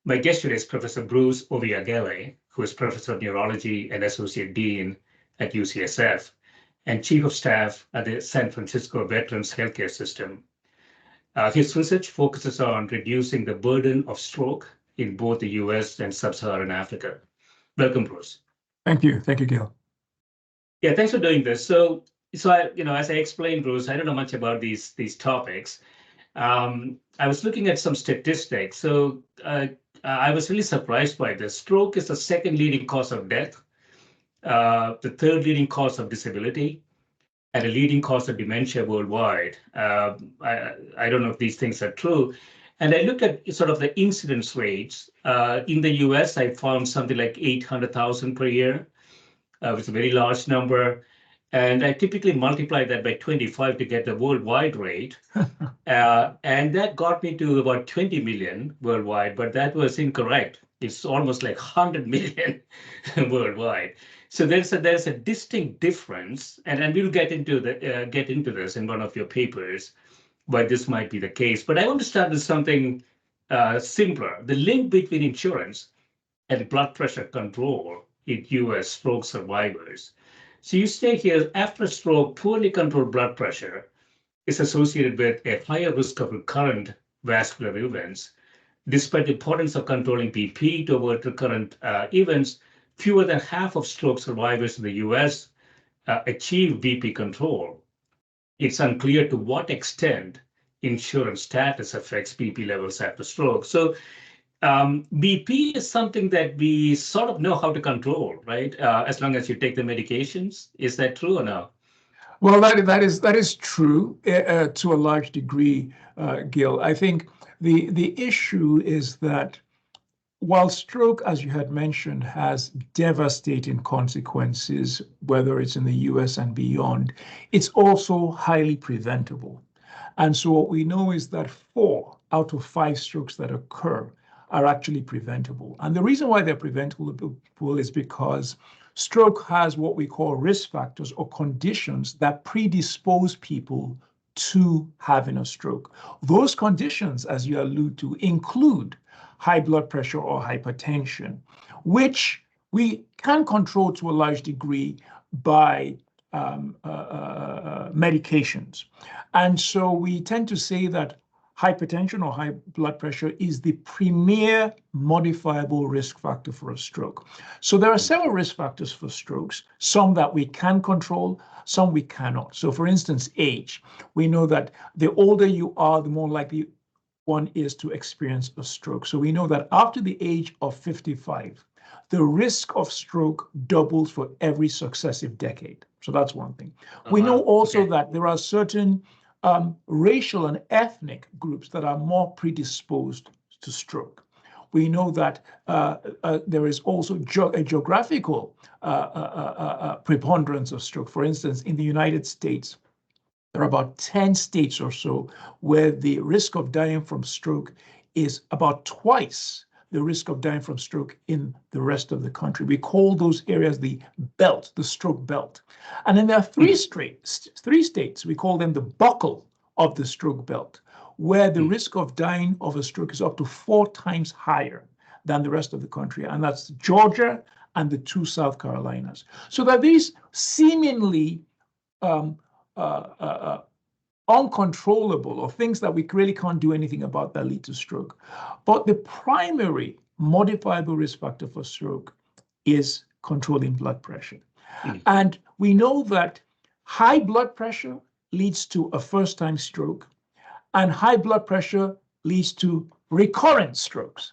My guest today is Professor Bruce Ovbiagele, who is Professor of Neurology and Associate Dean at UCSF and Chief of Staff at the San Francisco Veterans Healthcare System. His research focuses on reducing the burden of stroke in both the US and Sub-Saharan Africa. Welcome, Bruce. Thank you. Thank you, Gill. Yeah, thanks for doing this. So I, as I explained, Bruce, I don't know much about these topics. I was looking at some statistics. So I was really surprised by this. Stroke is the second leading cause of death, the third leading cause of disability, and a leading cause of dementia worldwide. I don't know if these things are true. And I looked at sort of the incidence rates. In the US, I found something like 800,000 per year, which is a very large number. And I typically multiply that by 25 to get the worldwide rate. And that got me to about 20 million worldwide, but that was incorrect. It's almost like 100 million worldwide. So there's a distinct difference, and we'll get into this in one of your papers, why this might be the case. But I want to start with something simpler: the link between insurance and blood pressure control in U.S. stroke survivors. So you say here, after a stroke, poorly controlled blood pressure is associated with a higher risk of recurrent vascular events. Despite the importance of controlling BP to avoid recurrent events, fewer than half of stroke survivors in the US achieve BP control. It's unclear to what extent insurance status affects BP levels after stroke. So BP is something that we sort of know how to control, right? As long as you take the medications. Is that true or no? Well, that is true to a large degree, Gill. I think the issue is that while stroke, as you had mentioned, has devastating consequences, whether it's in the US and beyond, it's also highly preventable. And so what we know is that 4 out of 5 strokes that occur are actually preventable. And the reason why they're preventable is because stroke has what we call risk factors or conditions that predispose people to having a stroke. Those conditions, as you allude to, include high blood pressure or hypertension, which we can control to a large degree by medications. And so we tend to say that hypertension or high blood pressure is the premier modifiable risk factor for a stroke. So there are several risk factors for strokes, some that we can control, some we cannot. So for instance, age. We know that the older you are, the more likely one is to experience a stroke. So we know that after the age of 55, the risk of stroke doubles for every successive decade. So that's one thing. We know also that there are certain racial and ethnic groups that are more predisposed to stroke. We know that there is also a geographical preponderance of stroke. For instance, in the United States, there are about 10 states or so where the risk of dying from stroke is about twice the risk of dying from stroke in the rest of the country. We call those areas the belt, the stroke belt. And then there are 3 states, we call them the buckle of the stroke belt, where the risk of dying of a stroke is up to 4 times higher than the rest of the country. And that's Georgia and the 2 South Carolinas. So that these seemingly uncontrollable or things that we really can't do anything about that lead to stroke. But the primary modifiable risk factor for stroke is controlling blood pressure. And we know that high blood pressure leads to a first-time stroke, and high blood pressure leads to recurrent strokes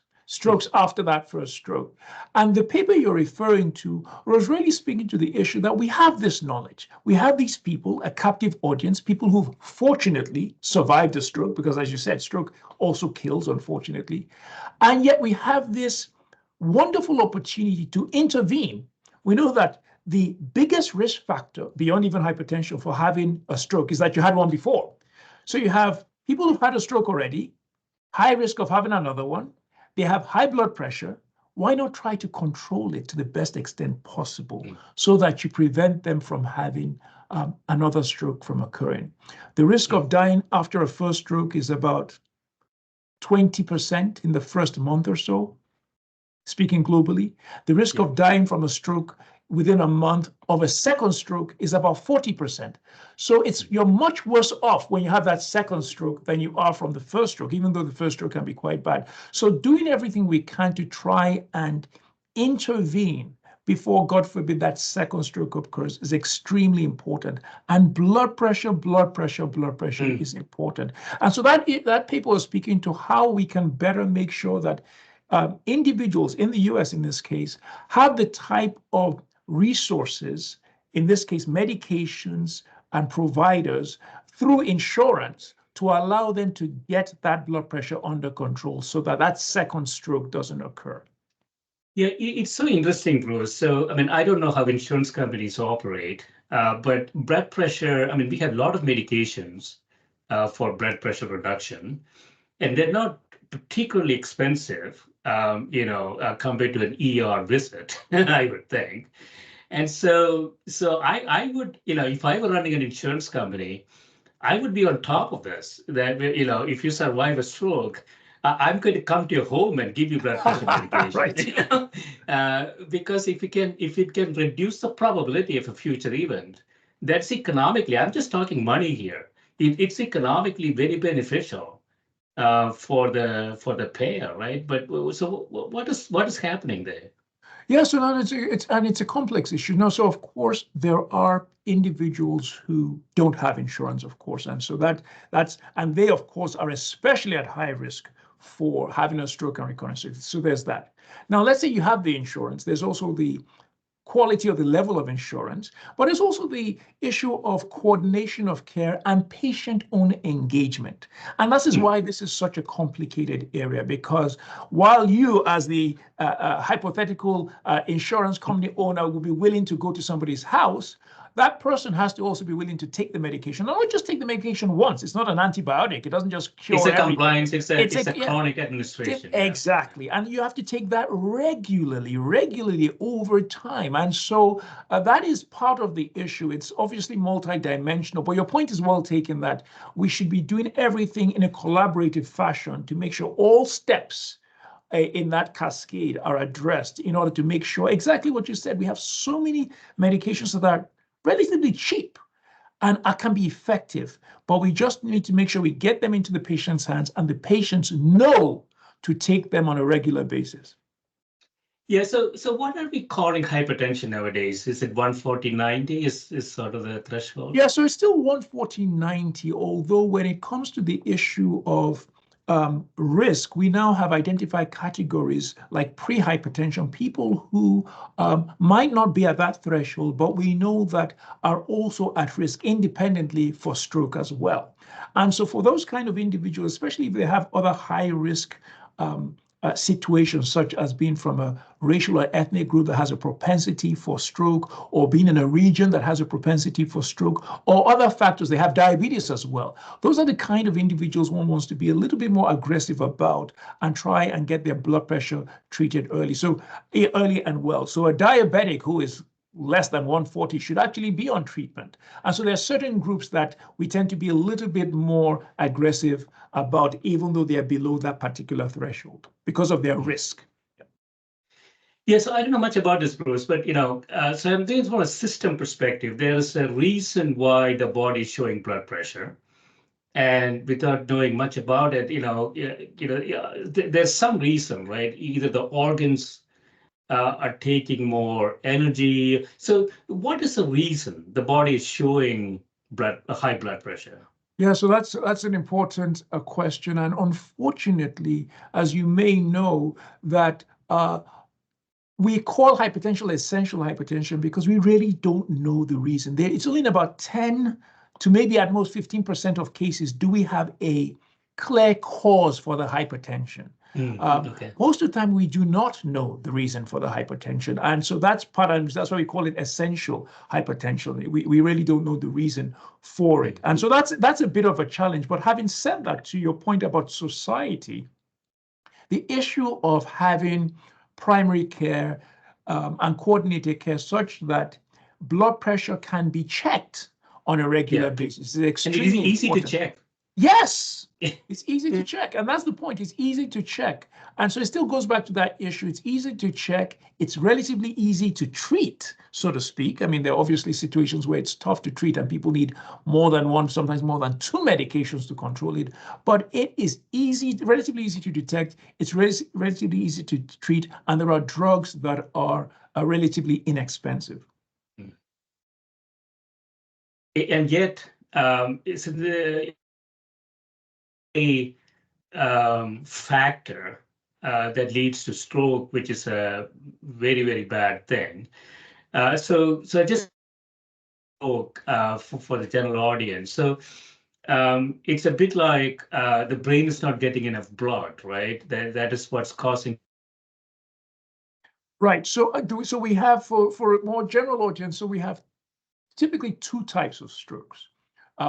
after that first stroke. And the paper you're referring to was really speaking to the issue that we have this knowledge. We have these people, a captive audience, people who've fortunately survived a stroke, because as you said, stroke also kills, unfortunately. And yet we have this wonderful opportunity to intervene. We know that the biggest risk factor, beyond even hypertension, for having a stroke is that you had one before. So you have people who've had a stroke already, high risk of having another one. They have high blood pressure. Why not try to control it to the best extent possible so that you prevent them from having another stroke from occurring? The risk of dying after a first stroke is about 20% in the first month or so, speaking globally. The risk of dying from a stroke within a month of a second stroke is about 40%. So you're much worse off when you have that second stroke than you are from the first stroke, even though the first stroke can be quite bad. So doing everything we can to try and intervene before, God forbid, that second stroke occurs is extremely important. And blood pressure is important. And so that paper was speaking to how we can better make sure that individuals in the US, in this case, have the type of resources, in this case, medications and providers through insurance to allow them to get that blood pressure under control so that that second stroke doesn't occur. Yeah, it's so interesting, Bruce. So, I mean, I don't know how insurance companies operate, but blood pressure, I mean, we have a lot of medications for blood pressure reduction, and they're not particularly expensive, compared to an ER visit, I would think. And so I would, if I were running an insurance company, I would be on top of this. That if you survive a stroke, I'm going to come to your home and give you blood pressure medication. Right. Because if it can reduce the probability of a future event, that's economically. I'm just talking money here. It's economically very beneficial for the payer, right? But so what is happening there? Yeah, so now it's a complex issue. No, so of course there are individuals who don't have insurance, of course, and so and they of course are especially at high risk for having a stroke and recurrence. So there's that. Now let's say you have the insurance. There's also the quality of the level of insurance, but it's also the issue of coordination of care and patient-owned engagement. And this is why this is such a complicated area, because while you as the hypothetical insurance company owner will be willing to go to somebody's house, that person has to also be willing to take the medication. Not just take the medication once. It's not an antibiotic. It doesn't just cure everything. It's a compliance. It's a chronic administration. Exactly. Yeah. And you have to take that regularly over time. And so that is part of the issue. It's obviously multidimensional, but your point is well taken that we should be doing everything in a collaborative fashion to make sure all steps in that cascade are addressed in order to make sure exactly what you said. We have so many medications that are relatively cheap and can be effective, but we just need to make sure we get them into the patient's hands and the patients know to take them on a regular basis. Yeah, so what are we calling hypertension nowadays? Is it 140/90 is sort of the threshold? Yeah, so it's still 140/90, although when it comes to the issue of risk, we now have identified categories like pre-hypertension, people who might not be at that threshold, but we know that are also at risk independently for stroke as well. And so for those kind of individuals, especially if they have other high risk situations, such as being from a racial or ethnic group that has a propensity for stroke, or being in a region that has a propensity for stroke, or other factors, they have diabetes as well. Those are the kind of individuals one wants to be a little bit more aggressive about and try and get their blood pressure treated early. So early and well. So a diabetic who is less than 140 should actually be on treatment. And so there are certain groups that we tend to be a little bit more aggressive about, even though they are below that particular threshold because of their risk. Yeah, so I don't know much about this, Bruce, but so I'm thinking from a system perspective, there's a reason why the body is showing blood pressure. And without knowing much about it, there's some reason, right? Either the organs are taking more energy. So what is the reason the body is showing high blood pressure? Yeah, so that's an important question. And unfortunately, as you may know, that we call hypertension essential hypertension because we really don't know the reason. It's only in about 10 to maybe at most 15% of cases do we have a clear cause for the hypertension. Okay. Most of the time, we do not know the reason for the hypertension. And so that's why we call it essential hypertension. We really don't know the reason for it. And so that's a bit of a challenge. But having said that, to your point about society, the issue of having primary care and coordinated care such that blood pressure can be checked on a regular basis is extremely easy important. to check. Yes, it's easy to check. And that's the point. It's easy to check. And so it still goes back to that issue. It's easy to check. It's relatively easy to treat, so to speak. I mean, there are obviously situations where it's tough to treat and people need more than one, sometimes more than two medications to control it. But it is easy, relatively easy to detect. It's relatively easy to treat. And there are drugs that are relatively inexpensive. And yet, it's the a factor that leads to stroke, which is a very, very bad thing. So I just for the general audience. So it's a bit like the brain is not getting enough blood, right? That is what's causing. Right. So so we have for a more general audience, so we have typically two types of strokes.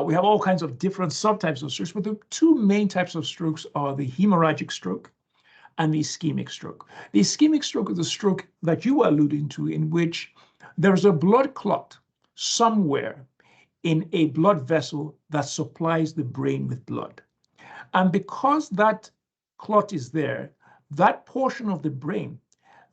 We have all kinds of different subtypes of strokes, but the two main types of strokes are the hemorrhagic stroke and the ischemic stroke. The ischemic stroke is the stroke that you were alluding to, in which there's a blood clot somewhere in a blood vessel that supplies the brain with blood. And because that clot is there, that portion of the brain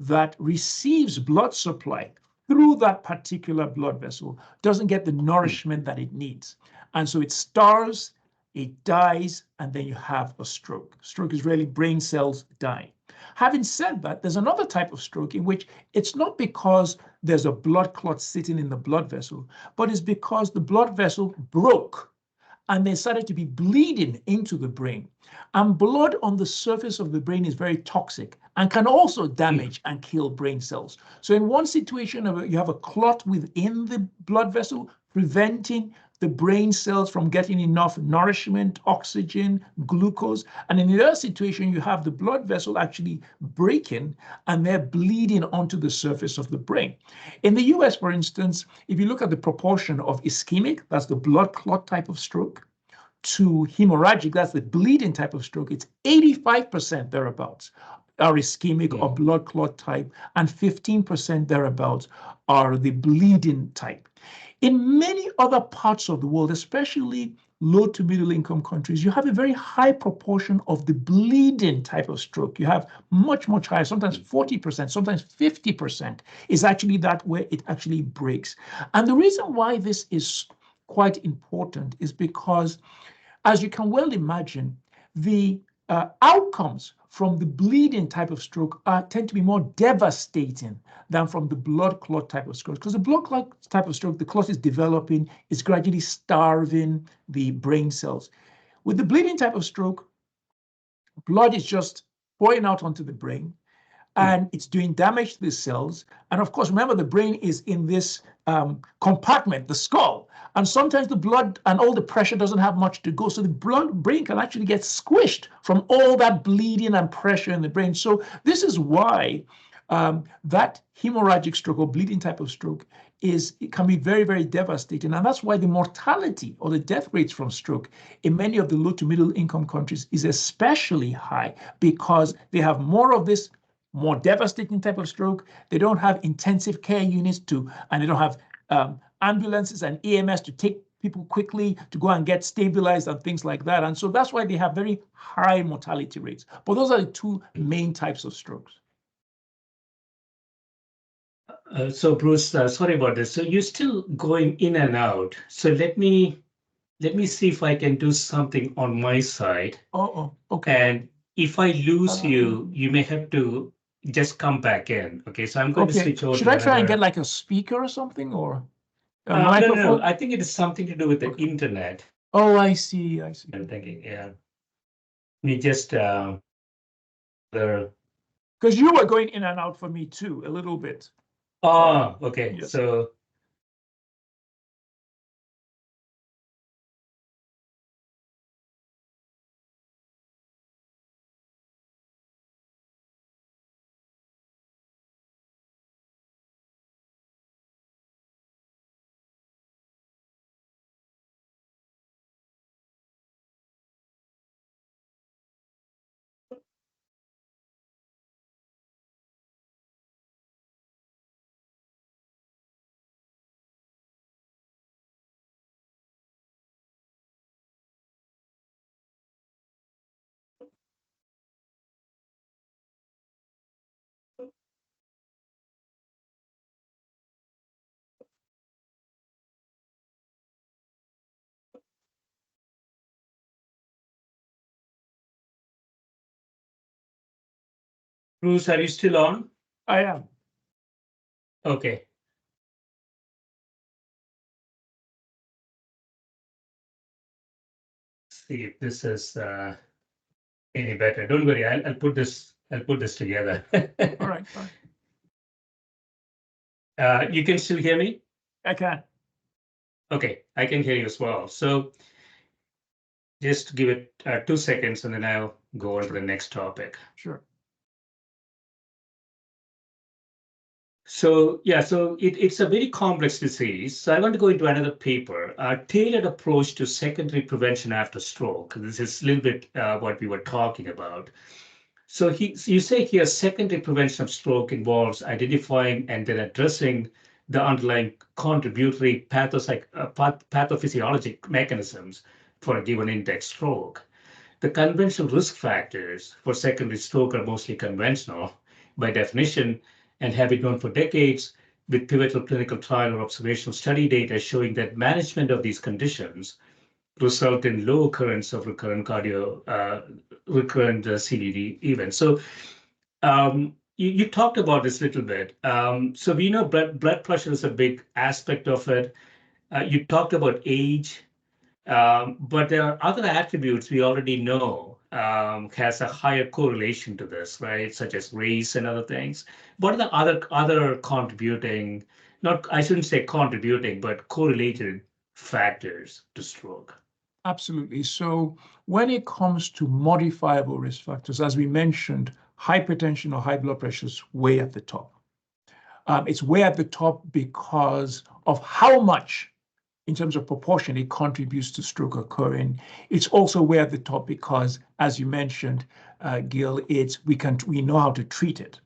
that receives blood supply through that particular blood vessel doesn't get the nourishment that it needs. And so it starves, it dies, and then you have a stroke. Stroke is really brain cells dying. Having said that, there's another type of stroke in which it's not because there's a blood clot sitting in the blood vessel, but it's because the blood vessel broke and they started to be bleeding into the brain. And blood on the surface of the brain is very toxic and can also damage and kill brain cells. So in one situation, you have a clot within the blood vessel preventing the brain cells from getting enough nourishment, oxygen, glucose. And in the other situation, you have the blood vessel actually breaking and they're bleeding onto the surface of the brain. In the US, for instance, if you look at the proportion of ischemic, that's the blood clot type of stroke, to hemorrhagic, that's the bleeding type of stroke, it's 85% thereabouts are ischemic or blood clot type, and 15% thereabouts are the bleeding type. In many other parts of the world, especially low to middle income countries, you have a very high proportion of the bleeding type of stroke. You have much, much higher, sometimes 40%, sometimes 50% is actually that where it actually breaks. And the reason why this is quite important is because, as you can well imagine, the outcomes from the bleeding type of stroke tend to be more devastating than from the blood clot type of stroke. Because the blood clot type of stroke, the clot is developing, it's gradually starving the brain cells. With the bleeding type of stroke, blood is just pouring out onto the brain and it's doing damage to the cells. And of course, remember, the brain is in this compartment, the skull. And sometimes the blood and all the pressure doesn't have much to go. So the brain can actually get squished from all that bleeding and pressure in the brain. So this is why that hemorrhagic stroke or bleeding type of stroke it can be very, very devastating. And that's why the mortality or the death rates from stroke in many of the low to middle income countries is especially high, because they have more of this more devastating type of stroke. They don't have intensive care units and they don't have ambulances and EMS to take people quickly to go and get stabilized and things like that. And so that's why they have very high mortality rates. But those are the two main types of strokes. So Bruce, sorry about this. So you're still going in and out. So let me see if I can do something on my side. Oh, okay. And if I lose you, you may have to just come back in. Okay, so I'm going to switch over. Should I try and get like a speaker or something, or a no, microphone? I think it is something to do with the internet. Oh, I see. I'm thinking, yeah. Me just the. Because you were going in and out for me too, a little bit. Oh, okay. Yes. So Bruce, are you still on? I am. Okay. See if this is any better. Don't worry, I'll put this together. All right, fine. You can still hear me? I can. Okay, I can hear you as well. So just give it 2 seconds and then I'll go on to the next topic. Sure. So yeah, so it's a very complex disease. So I want to go into another paper, a tailored approach to secondary prevention after stroke. This is a little bit what we were talking about. So you say here secondary prevention of stroke involves identifying and then addressing the underlying contributory pathophysiologic mechanisms for a given index stroke. The conventional risk factors for secondary stroke are mostly conventional by definition and have been known for decades, with pivotal clinical trial or observational study data showing that management of these conditions result in low occurrence of recurrent CVD events. So you talked about this a little bit. So we know blood pressure is a big aspect of it. You talked about age. But there are other attributes we already know has a higher correlation to this, right? Such as race and other things. What are the other contributing, not, I shouldn't say contributing, but correlated factors to stroke? Absolutely. So when it comes to modifiable risk factors, as we mentioned, hypertension or high blood pressure is way at the top. It's way at the top because of how much, in terms of proportion, it contributes to stroke occurring. It's also way at the top because, as you mentioned, Gill, we know how to treat it.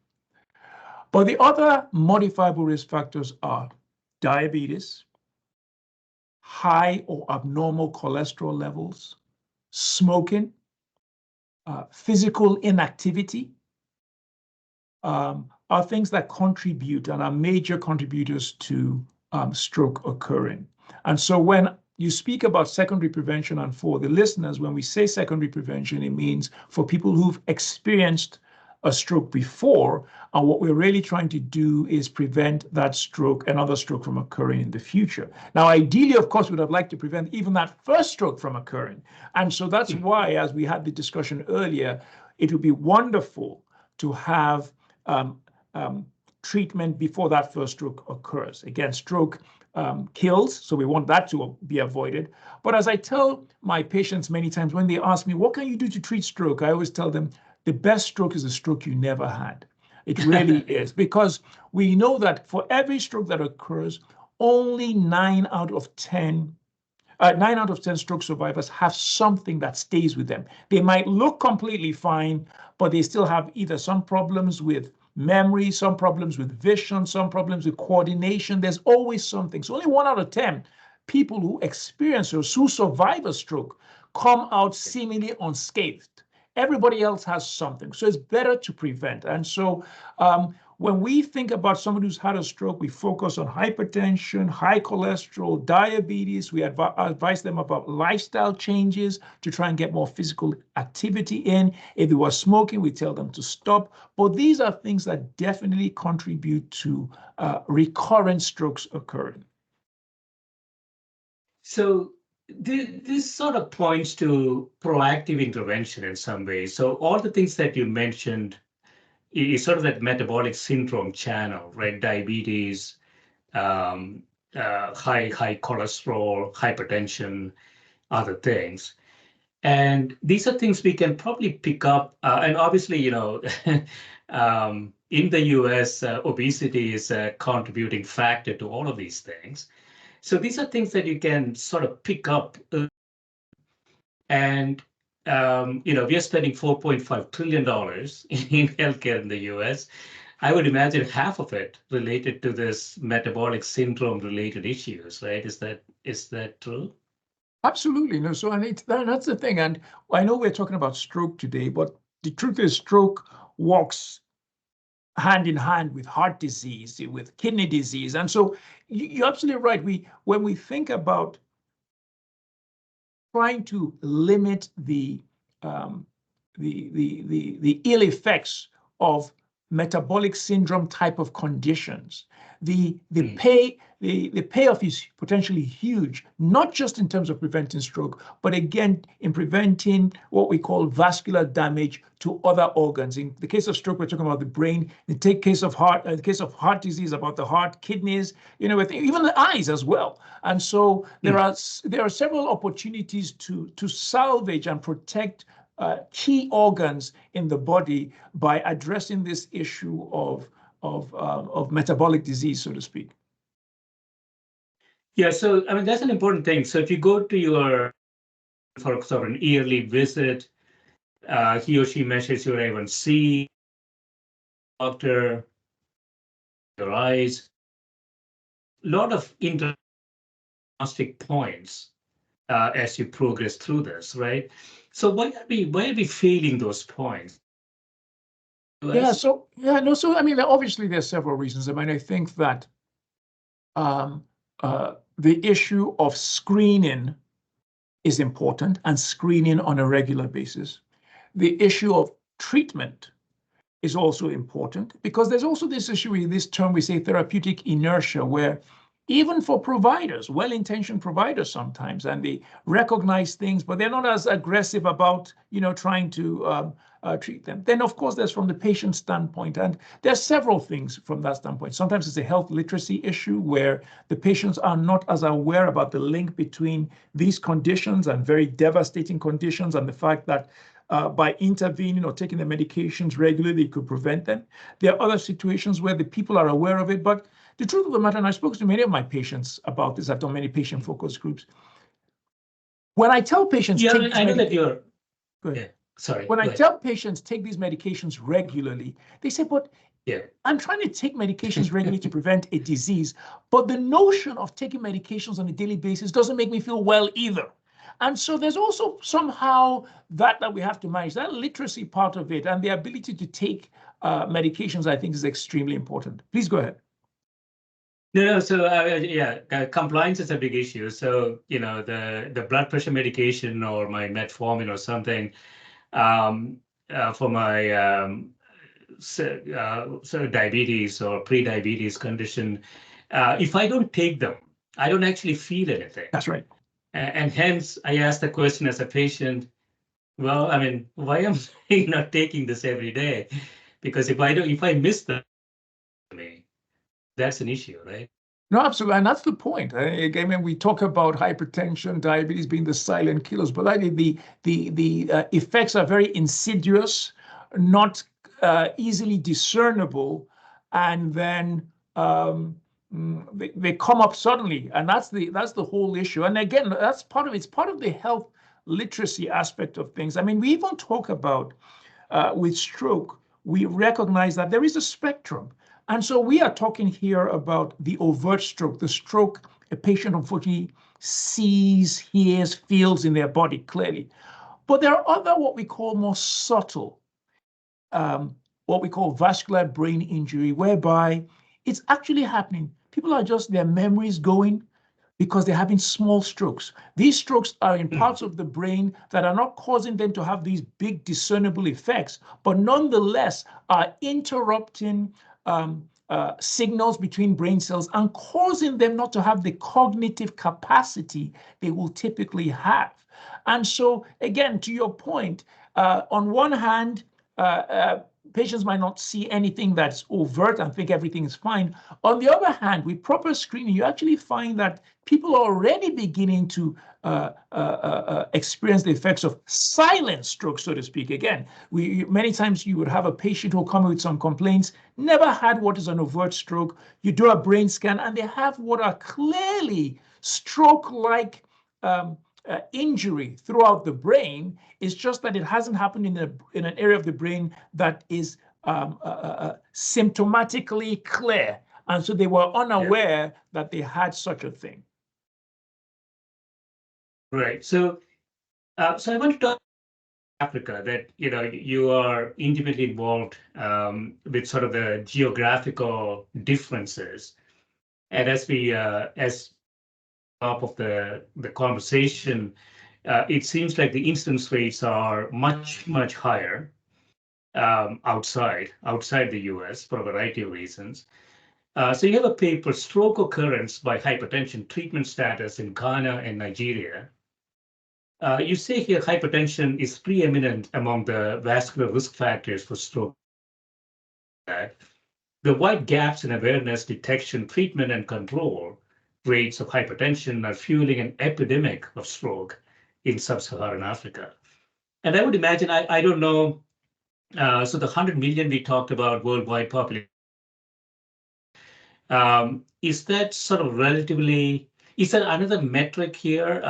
But the other modifiable risk factors are diabetes, high or abnormal cholesterol levels, smoking, physical inactivity, are things that contribute and are major contributors to stroke occurring. And so when you speak about secondary prevention, and for the listeners, when we say secondary prevention, it means for people who've experienced a stroke before, and what we're really trying to do is prevent that stroke, another stroke, from occurring in the future. Now, ideally, of course, we'd have liked to prevent even that first stroke from occurring. And so that's why, as we had the discussion earlier, it would be wonderful to have treatment before that first stroke occurs. Again, stroke kills, so we want that to be avoided. But as I tell my patients many times when they ask me, what can you do to treat stroke? I always tell them, the best stroke is a stroke you never had. It really is, because we know that for every stroke that occurs, only 9 out of 10 stroke survivors have something that stays with them. They might look completely fine, but they still have either some problems with memory, some problems with vision, some problems with coordination. There's always something. So only 1 out of 10 people who experience or who survive a stroke come out seemingly unscathed. Everybody else has something. So it's better to prevent. And so when we think about somebody who's had a stroke, we focus on hypertension, high cholesterol, diabetes. We advise them about lifestyle changes to try and get more physical activity in. If they were smoking, we tell them to stop. But these are things that definitely contribute to recurrent strokes occurring. So this sort of points to proactive intervention in some ways. So all the things that you mentioned is sort of that metabolic syndrome channel, right? Diabetes, high cholesterol, hypertension, other things. And these are things we can probably pick up. And obviously, in the US, obesity is a contributing factor to all of these things. So these are things that you can sort of pick up. And, we are spending $4.5 trillion in healthcare in the US. I would imagine half of it related to this metabolic syndrome related issues, right? Is that true? Absolutely. No, so that's the thing. And I know we're talking about stroke today, but the truth is stroke walks hand in hand with heart disease, with kidney disease. And so you're absolutely right. When we think about trying to limit the ill effects of metabolic syndrome type of conditions, the payoff is potentially huge, not just in terms of preventing stroke, but again, in preventing what we call vascular damage to other organs. In the case of stroke, we're talking about the brain. In the case of heart disease, about the heart, kidneys, even the eyes as well. And so there are several opportunities to salvage and protect key organs in the body by addressing this issue of metabolic disease, so to speak. Yeah, so I mean that's an important thing. So if you go to for sort of an yearly visit, he or she measures your A1C, doctor, your eyes, a lot of diagnostic points as you progress through this, right? So why are we failing those points? Yeah, so I mean, obviously there's several reasons. I mean, I think that the issue of screening is important, and screening on a regular basis. The issue of treatment is also important, because there's also this issue with this term we say therapeutic inertia, where even for providers, well-intentioned providers sometimes, and they recognize things, but they're not as aggressive about, trying to treat them. Then, of course, there's from the patient standpoint, and there's several things from that standpoint. Sometimes it's a health literacy issue where the patients are not as aware about the link between these conditions and very devastating conditions, and the fact that by intervening or taking the medications regularly, it could prevent them. There are other situations where the people are aware of it, but the truth of the matter, and I spoke to many of my patients about this, I've done many patient focus groups. When I tell patients, I know that you're. Yeah, sorry. When I tell patients take these medications regularly, they say, but I'm trying to take medications regularly to prevent a disease, but the notion of taking medications on a daily basis doesn't make me feel well either. And so there's also somehow that we have to manage, that literacy part of it, and the ability to take medications, I think, is extremely important. Please go ahead. No, so compliance is a big issue. So, the blood pressure medication or my metformin or something for my diabetes or pre-diabetes condition, if I don't take them, I don't actually feel anything. That's right. And hence, I asked the question as a patient, well, I mean, why am I not taking this every day? Because if I miss them, that's an issue, right? No, absolutely, and that's the point. Again, we talk about hypertension, diabetes being the silent killers, but I think the effects are very insidious, not easily discernible, and then they come up suddenly, and that's the whole issue. And again, it's part of the health literacy aspect of things. I mean, we even talk about with stroke, we recognize that there is a spectrum. And so we are talking here about the overt stroke, the stroke a patient unfortunately sees, hears, feels in their body clearly. But there are other what we call more subtle, what we call vascular brain injury, whereby it's actually happening. People are just, their memories going because they're having small strokes. These strokes are in parts of the brain that are not causing them to have these big discernible effects, but nonetheless are interrupting signals between brain cells and causing them not to have the cognitive capacity they will typically have. And so, again, to your point, on one hand, patients might not see anything that's overt and think everything is fine. On the other hand, with proper screening, you actually find that people are already beginning to experience the effects of silent stroke, so to speak. Again, many times you would have a patient who will come with some complaints, never had what is an overt stroke. You do a brain scan, and they have what are clearly stroke-like injury throughout the brain. It's just that it hasn't happened in an area of the brain that is symptomatically clear. And so they were unaware that they had such a thing. Right. So I want to talk about Africa, that you are intimately involved with sort of the geographical differences. And as top of the conversation, it seems like the incidence rates are much, much higher. outside the US for a variety of reasons. So you have a paper, Stroke Occurrence by Hypertension Treatment Status in Ghana and Nigeria. You say here hypertension is preeminent among the vascular risk factors for stroke. The wide gaps in awareness, detection, treatment, and control rates of hypertension are fueling an epidemic of stroke in Sub-Saharan Africa. And I would imagine, I don't know, so the 100 million we talked about worldwide population, is that sort of relatively, is there another metric here?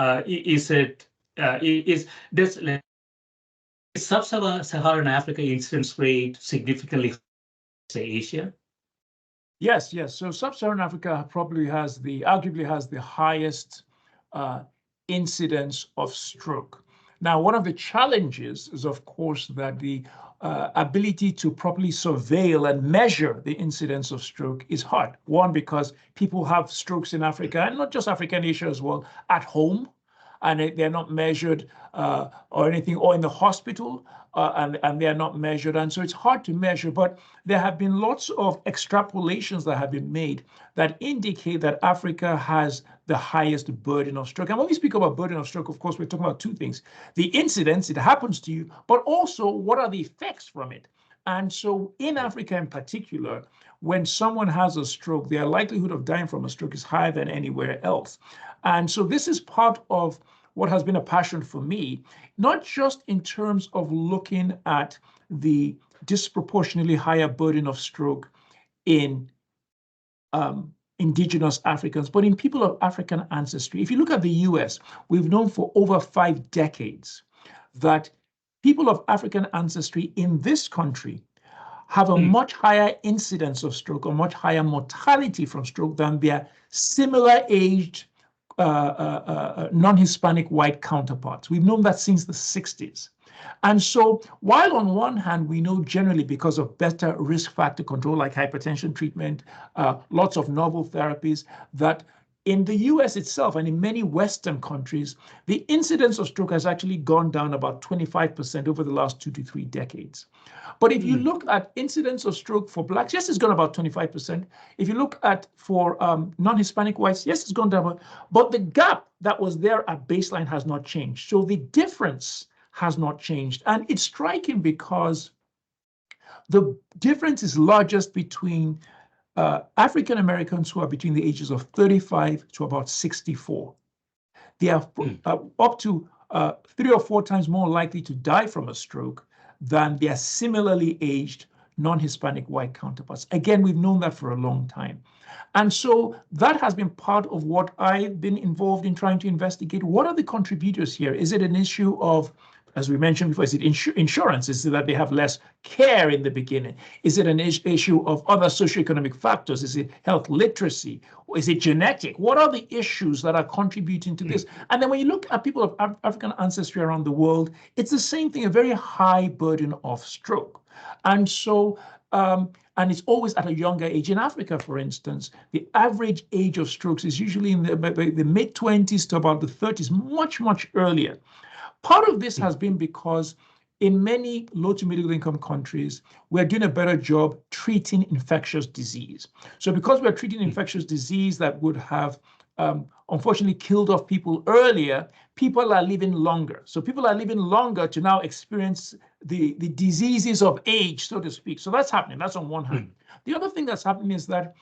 Does Sub-Saharan Africa incidence rate significantly, say, Asia? Yes, yes. So Sub-Saharan Africa arguably has the highest incidence of stroke. Now, one of the challenges is, of course, that the ability to properly surveil and measure the incidence of stroke is hard. One, because people have strokes in Africa, and not just Africa and Asia as well, at home, and they're not measured or anything, or in the hospital, and they're not measured. And so it's hard to measure, but there have been lots of extrapolations that have been made that indicate that Africa has the highest burden of stroke. And when we speak about burden of stroke, of course, we're talking about two things: the incidence, it happens to you, but also what are the effects from it? And so in Africa in particular, when someone has a stroke, their likelihood of dying from a stroke is higher than anywhere else. And so this is part of what has been a passion for me, not just in terms of looking at the disproportionately higher burden of stroke in indigenous Africans, but in people of African ancestry. If you look at the US, we've known for over 5 decades that people of African ancestry in this country have a much higher incidence of stroke or much higher mortality from stroke than their similar aged non-Hispanic white counterparts. We've known that since the 60s. And so while on one hand, we know generally because of better risk factor control like hypertension treatment, lots of novel therapies, that in the US itself and in many Western countries, the incidence of stroke has actually gone down about 25% over the last 2 to 3 decades. But if you look at incidence of stroke for Blacks, yes, it's gone about 25%. If you look at for non-Hispanic whites, yes, it's gone down. But the gap that was there at baseline has not changed. So the difference has not changed. And it's striking because the difference is largest between African Americans who are between the ages of 35 to about 64. They are up to 3 or 4 times more likely to die from a stroke than their similarly aged non-Hispanic white counterparts. Again, we've known that for a long time. And so that has been part of what I've been involved in trying to investigate. What are the contributors here? Is it an issue of, as we mentioned before, is it insurance? Is it that they have less care in the beginning? Is it an issue of other socioeconomic factors? Is it health literacy? Or is it genetic? What are the issues that are contributing to this? And then when you look at people of African ancestry around the world, it's the same thing, a very high burden of stroke. And so, and it's always at a younger age. In Africa, for instance, the average age of strokes is usually in the mid-20s to about the 30s, much, much earlier. Part of this has been because in many low to middle income countries, we're doing a better job treating infectious disease. So because we're treating infectious disease that would have unfortunately killed off people earlier, people are living longer. So people are living longer to now experience the diseases of age, so to speak. So that's happening. That's on one hand. The other thing that's happening is that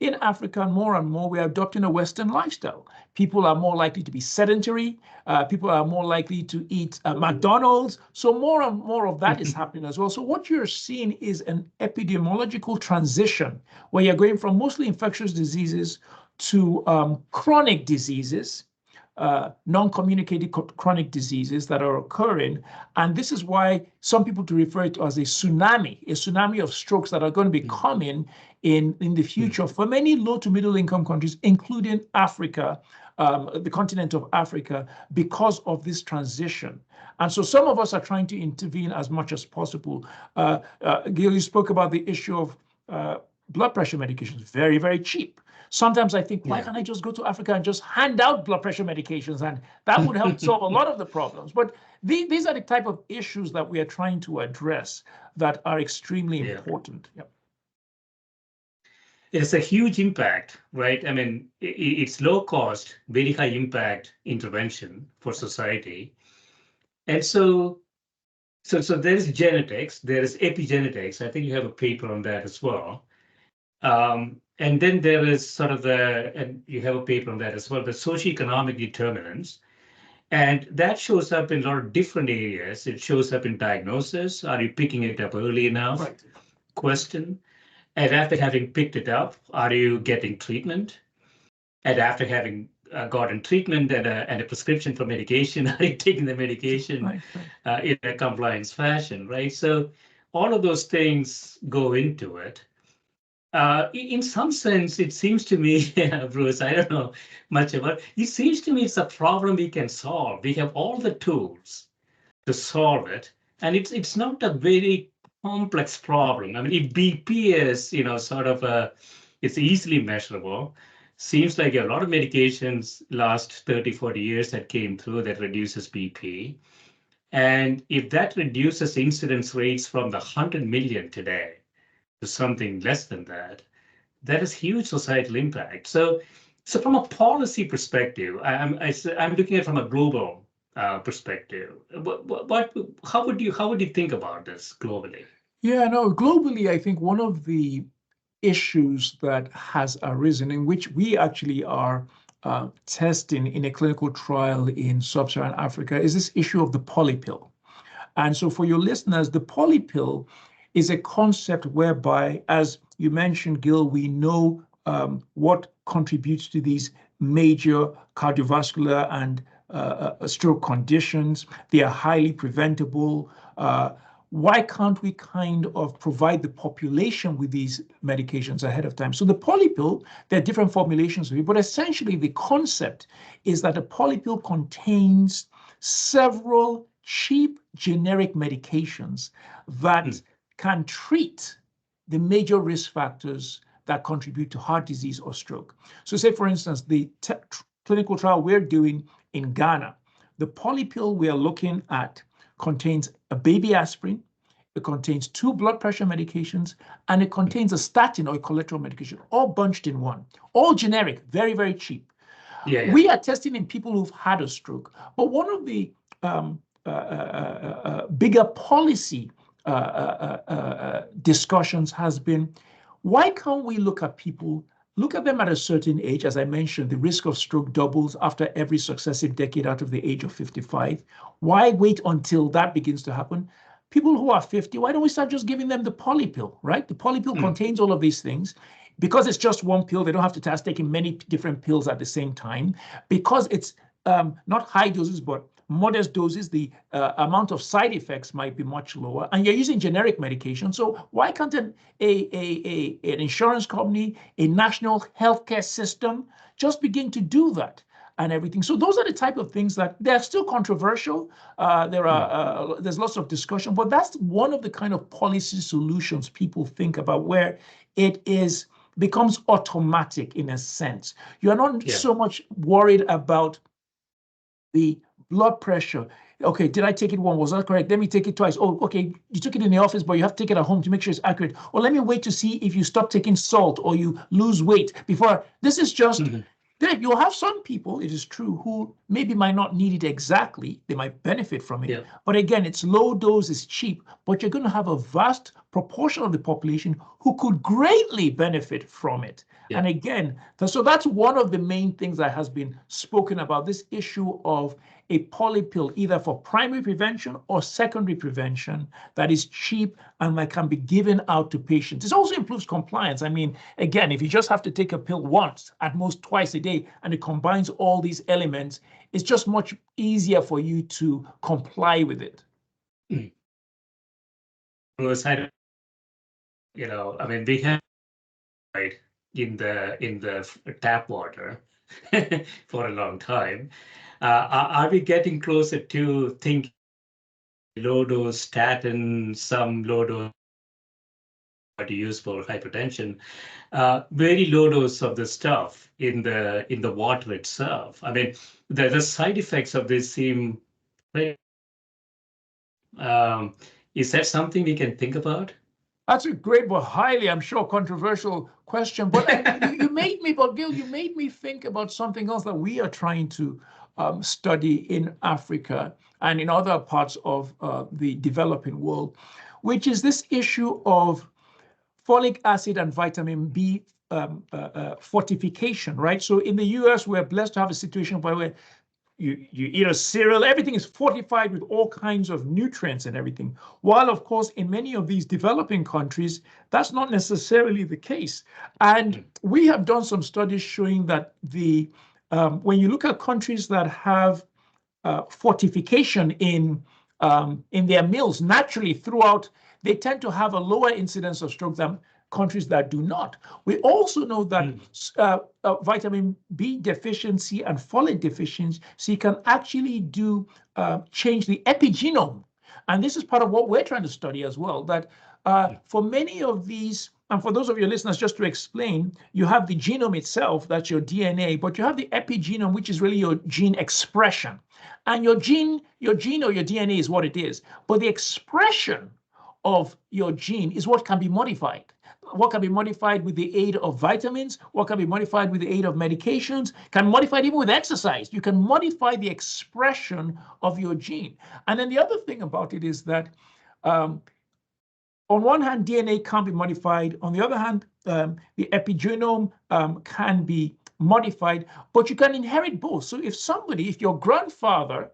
in Africa, more and more, we're adopting a Western lifestyle. People are more likely to be sedentary. People are more likely to eat McDonald's. So more and more of that is happening as well. So what you're seeing is an epidemiological transition where you're going from mostly infectious diseases to chronic diseases, non-communicated chronic diseases that are occurring. And this is why some people to refer it to as a tsunami of strokes that are going to be coming in the future for many low to middle income countries, including Africa, the continent of Africa, because of this transition. And so some of us are trying to intervene as much as possible. Gill, you spoke about the issue of blood pressure medications very, very cheap. Sometimes I think, why can't I just go to Africa and just hand out blood pressure medications, and that would help solve a lot of the problems. But these are the type of issues that we are trying to address that are extremely important. Yep. It's a huge impact, right? I mean, it's low cost, very high impact intervention for society. And so there is genetics, there is epigenetics. I think you have a paper on that as well. And then there is sort of and you have a paper on that as well, the socioeconomic determinants. And that shows up in a lot of different areas. It shows up in diagnosis. Are you picking it up early enough? Right. Question. And after having picked it up, are you getting treatment? And after having gotten treatment and a prescription for medication, are you taking the medication in a compliance fashion, right? So all of those things go into it. In some sense, it seems to me, Bruce, I don't know much about it. It seems to me it's a problem we can solve. We have all the tools to solve it, and it's not a very complex problem. I mean, if BP is, sort of it's easily measurable. Seems like a lot of medications last 30, 40 years that came through that reduces BP. And if that reduces incidence rates from the 100 million today to something less than that, that is huge societal impact. So from a policy perspective, I'm looking at it from a global perspective. How would you think about this globally? Yeah, no, globally, I think one of the issues that has arisen, in which we actually are testing in a clinical trial in Sub-Saharan Africa, is this issue of the polypill. And so for your listeners, the polypill is a concept whereby, as you mentioned, Gill, we know what contributes to these major cardiovascular and stroke conditions. They are highly preventable. Why can't we kind of provide the population with these medications ahead of time? So the polypill, there are different formulations of it, but essentially the concept is that a polypill contains several cheap generic medications that can treat the major risk factors that contribute to heart disease or stroke. So say, for instance, the clinical trial we're doing in Ghana, the polypill we are looking at contains a baby aspirin, it contains 2 blood pressure medications, and it contains a statin or a cholesterol medication, all bunched in one, all generic, very, very cheap. We are testing in people who've had a stroke, but one of the bigger policy discussions has been, why can't we look at them at a certain age? As I mentioned, the risk of stroke doubles after every successive decade out of the age of 55. Why wait until that begins to happen? People who are 50, why don't we start just giving them the polypill, right? The polypill contains all of these things. Because it's just one pill, they don't have to start taking many different pills at the same time. Because it's not high doses, but modest doses, the amount of side effects might be much lower, and you're using generic medication. So why can't an insurance company, a national healthcare system just begin to do that and everything? So those are the type of things that they're still controversial. There's lots of discussion, but that's one of the kind of policy solutions people think about, where it becomes automatic in a sense. You're not so much worried about the blood pressure. Okay, did I take it once? Was that correct? Let me take it twice. Oh, okay, you took it in the office, but you have to take it at home to make sure it's accurate. Or let me wait to see if you stop taking salt or you lose weight before. This is just, you'll have some people, it is true, who maybe might not need it exactly. They might benefit from it. But again, it's low dose, it's cheap, but you're going to have a vast proportion of the population who could greatly benefit from it. And again, so that's one of the main things that has been spoken about, this issue of a polypill, either for primary prevention or secondary prevention, that is cheap and that can be given out to patients. It also improves compliance. I mean, again, if you just have to take a pill once, at most twice a day, and it combines all these elements, it's just much easier for you to comply with it. I mean, we have in the tap water for a long time. Are we getting closer to thinking low dose statin, some low dose to use for hypertension. Very low dose of the stuff in the water itself. I mean, the side effects of this seem very. Is that something we can think about? That's a great but highly, I'm sure, controversial question. But you made me, but Gill, you made me think about something else that we are trying to study in Africa and in other parts of the developing world, which is this issue of folic acid and vitamin B fortification, right? So in the US, we're blessed to have a situation where you eat a cereal, everything is fortified with all kinds of nutrients and everything. While, of course, in many of these developing countries, that's not necessarily the case. And we have done some studies showing that when you look at countries that have fortification in their meals naturally throughout, they tend to have a lower incidence of stroke than countries that do not. We also know that vitamin B deficiency and folate deficiency can actually change the epigenome. And this is part of what we're trying to study as well, that for many of these, and for those of your listeners, just to explain, you have the genome itself, that's your DNA, but you have the epigenome, which is really your gene expression. And your gene or your DNA is what it is. But the expression of your gene is what can be modified. What can be modified with the aid of vitamins, what can be modified with the aid of medications, can be modified even with exercise. You can modify the expression of your gene. And then the other thing about it is that on one hand, DNA can't be modified. On the other hand, the epigenome can be modified, but you can inherit both. So if your grandfather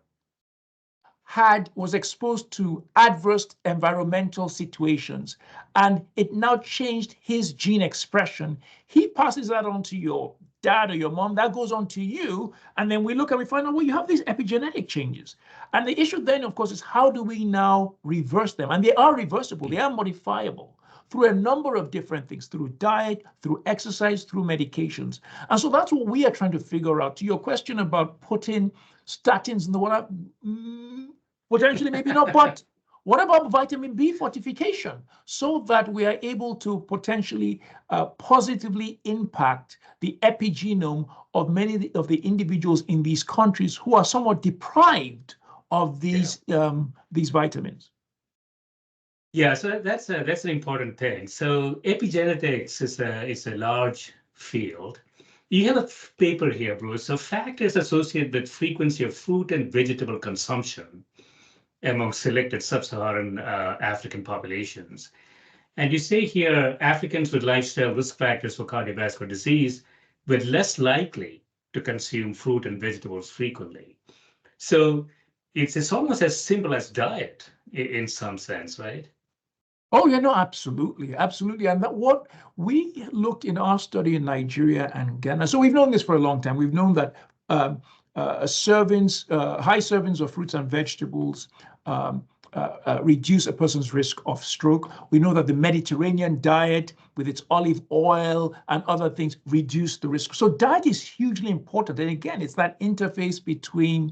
was exposed to adverse environmental situations and it now changed his gene expression, he passes that on to your dad or your mom, that goes on to you, and then we find out, well, you have these epigenetic changes. And the issue then, of course, is how do we now reverse them? And they are reversible, they are modifiable through a number of different things, through diet, through exercise, through medications. And so that's what we are trying to figure out. To your question about putting statins in the water, potentially maybe not, but what about vitamin B fortification so that we are able to potentially positively impact the epigenome of many of the individuals in these countries who are somewhat deprived of these vitamins? Yeah, so that's an important thing. So epigenetics is a large field. You have a paper here, Bruce. So factors associated with frequency of fruit and vegetable consumption among selected Sub-Saharan African populations. And you say here, Africans with lifestyle risk factors for cardiovascular disease were less likely to consume fruit and vegetables frequently. So it's almost as simple as diet in some sense, right? Oh, yeah, no, absolutely, absolutely. And what we looked in our study in Nigeria and Ghana, so we've known this for a long time. We've known that high servings of fruits and vegetables reduce a person's risk of stroke. We know that the Mediterranean diet with its olive oil and other things reduce the risk. So diet is hugely important. And again, it's that interface between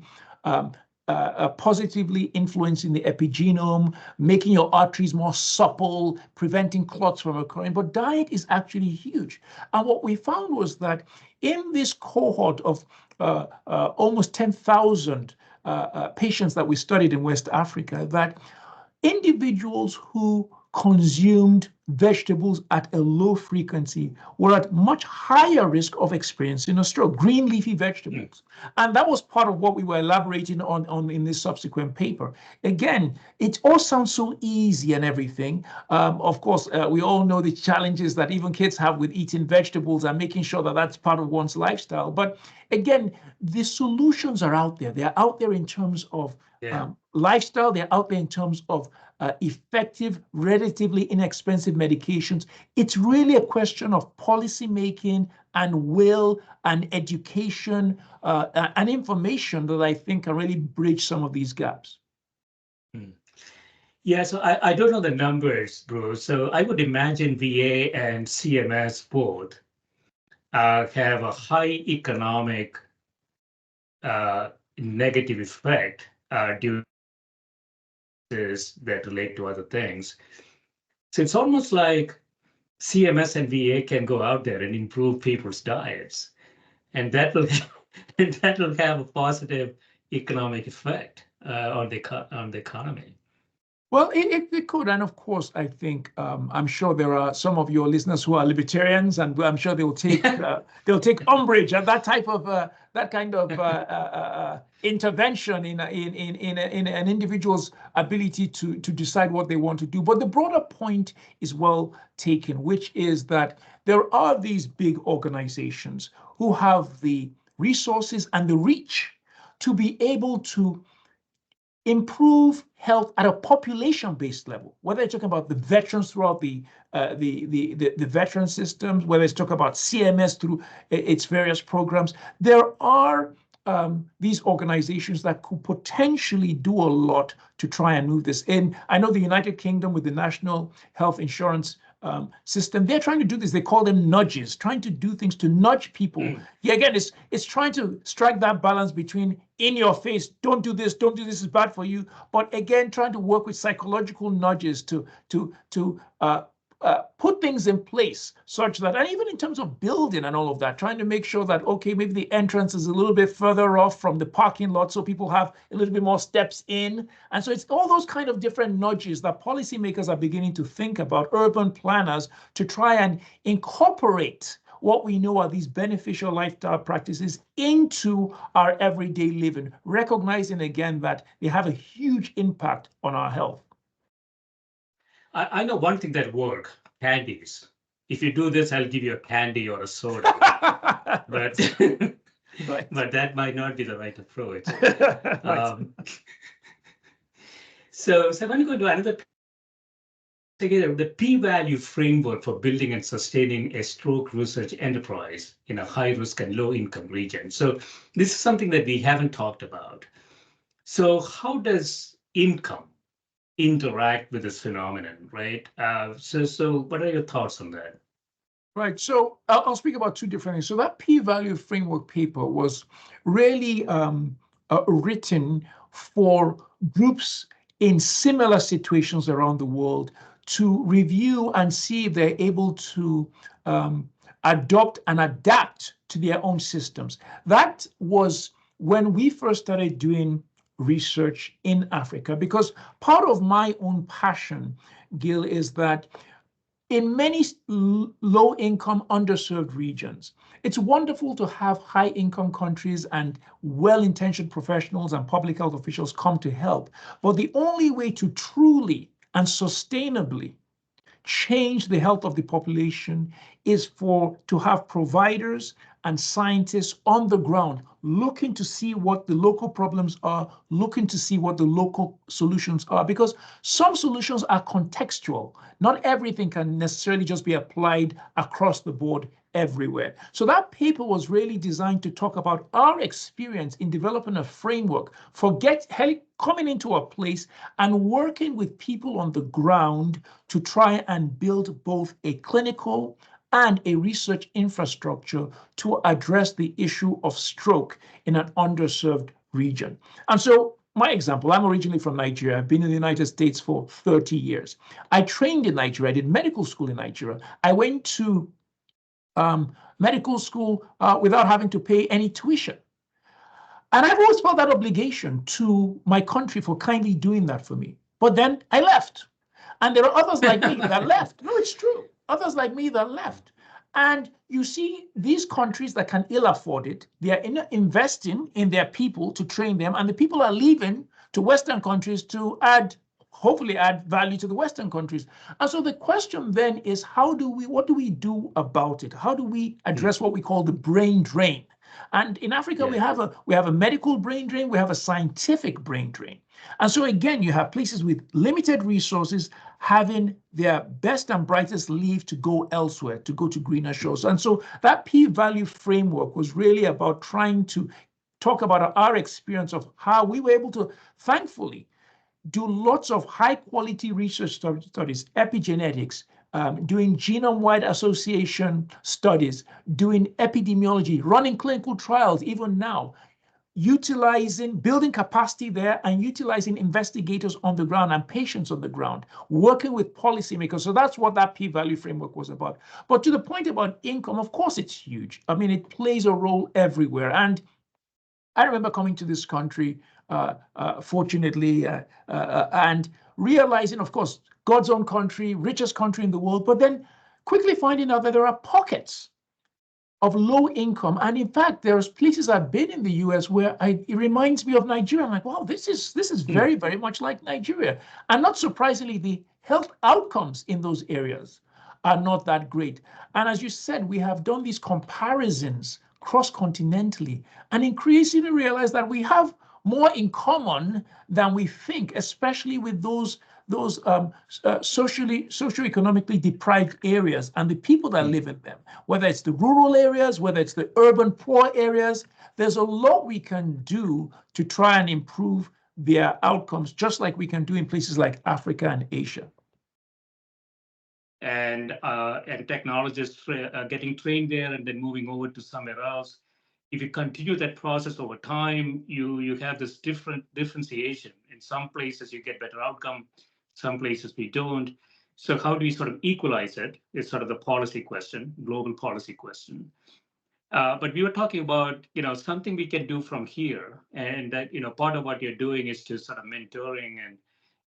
positively influencing the epigenome, making your arteries more supple, preventing clots from occurring. But diet is actually huge. And what we found was that in this cohort of almost 10,000 patients that we studied in West Africa, that individuals who consumed vegetables at a low frequency were at much higher risk of experiencing a stroke, green leafy vegetables. And that was part of what we were elaborating on in this subsequent paper. Again, it all sounds so easy and everything. Of course, we all know the challenges that even kids have with eating vegetables and making sure that that's part of one's lifestyle. But again, the solutions are out there. They're out there in terms of lifestyle. They're out there in terms of effective, relatively inexpensive medications. It's really a question of policy making and will and education and information that I think can really bridge some of these gaps. Yeah, so I don't know the numbers, Bruce. So I would imagine VA and CMS both have a high economic negative effect due to this that relate to other things. So it's almost like CMS and VA can go out there and improve people's diets, and that will and that will have a positive economic effect on the economy. Well, it could, and of course, I think I'm sure there are some of your listeners who are libertarians, and I'm sure they'll take umbrage at that type of that kind of intervention in an individual's ability to decide what they want to do. But the broader point is well taken, which is that there are these big organizations who have the resources and the reach to be able to improve health at a population-based level, whether it's talking about the veterans throughout the veteran systems, whether it's talking about CMS through its various programs. There are these organizations that could potentially do a lot to try and move this in. I know the United Kingdom with the National Health Insurance system, they're trying to do this. They call them nudges, trying to do things to nudge people. Yeah, again, it's trying to strike that balance between in your face, don't do this, is bad for you. But again, trying to work with psychological nudges to put things in place such that, and even in terms of building and all of that, trying to make sure that, okay, maybe the entrance is a little bit further off from the parking lot so people have a little bit more steps in. And so it's all those kind of different nudges that policymakers are beginning to think about, urban planners, to try and incorporate what we know are these beneficial lifestyle practices into our everyday living, recognizing again that they have a huge impact on our health. I know one thing that works, candies. If you do this, I'll give you a candy or a soda. But Right. but that might not be the right approach. Right. So I want to go to another together, the p-value framework for building and sustaining a stroke research enterprise in a high-risk and low-income region. So this is something that we haven't talked about. So how does income interact with this phenomenon, right? So what are your thoughts on that? Right. So I'll speak about two different things. So that p-value framework paper was really written for groups in similar situations around the world to review and see if they're able to adopt and adapt to their own systems. That was when we first started doing research in Africa, because part of my own passion, Gill, is that in many low-income, underserved regions, it's wonderful to have high-income countries and well-intentioned professionals and public health officials come to help. But the only way to truly and sustainably change the health of the population is to have providers and scientists on the ground looking to see what the local problems are, looking to see what the local solutions are, because some solutions are contextual. Not everything can necessarily just be applied across the board everywhere. So that paper was really designed to talk about our experience in developing a framework for coming into a place and working with people on the ground to try and build both a clinical and a research infrastructure to address the issue of stroke in an underserved region. And so my example, I'm originally from Nigeria. I've been in the United States for 30 years. I trained in Nigeria. I did medical school in Nigeria. I went to medical school without having to pay any tuition. And I've always felt that obligation to my country for kindly doing that for me. But then I left. And there are others like me that left. No, it's true. Others like me that left. And you see these countries that can ill afford it, they are investing in their people to train them, and the people are leaving to Western countries to hopefully add value to the Western countries. And so the question then is, what do we do about it? How do we address what we call the brain drain? And in Africa, we have a medical brain drain, we have a scientific brain drain. And so again, you have places with limited resources having their best and brightest leave to go elsewhere, to go to greener shores. And so that p-value framework was really about trying to talk about our experience of how we were able to, thankfully, do lots of high quality research studies, epigenetics, doing genome-wide association studies, doing epidemiology, running clinical trials even now, building capacity there and utilizing investigators on the ground and patients on the ground, working with policymakers. So that's what that p-value framework was about. But to the point about income, of course, it's huge. I mean, it plays a role everywhere. And I remember coming to this country, fortunately, and realizing, of course, God's own country, richest country in the world, but then quickly finding out that there are pockets of low income. And in fact, there's places I've been in the US where it reminds me of Nigeria. I'm like, wow, this is very, very much like Nigeria. And not surprisingly, the health outcomes in those areas are not that great. And as you said, we have done these comparisons cross-continentally and increasingly realize that we have more in common than we think, especially with those socioeconomically deprived areas and the people that live in them, whether it's the rural areas, whether it's the urban poor areas. There's a lot we can do to try and improve their outcomes, just like we can do in places like Africa and Asia. And technologists getting trained there and then moving over to somewhere else. If you continue that process over time, you have this differentiation. In some places you get better outcome, some places we don't. So how do we sort of equalize it? It's sort of the policy question, global policy question. But we were talking about, something we can do from here, and that, part of what you're doing is to sort of mentoring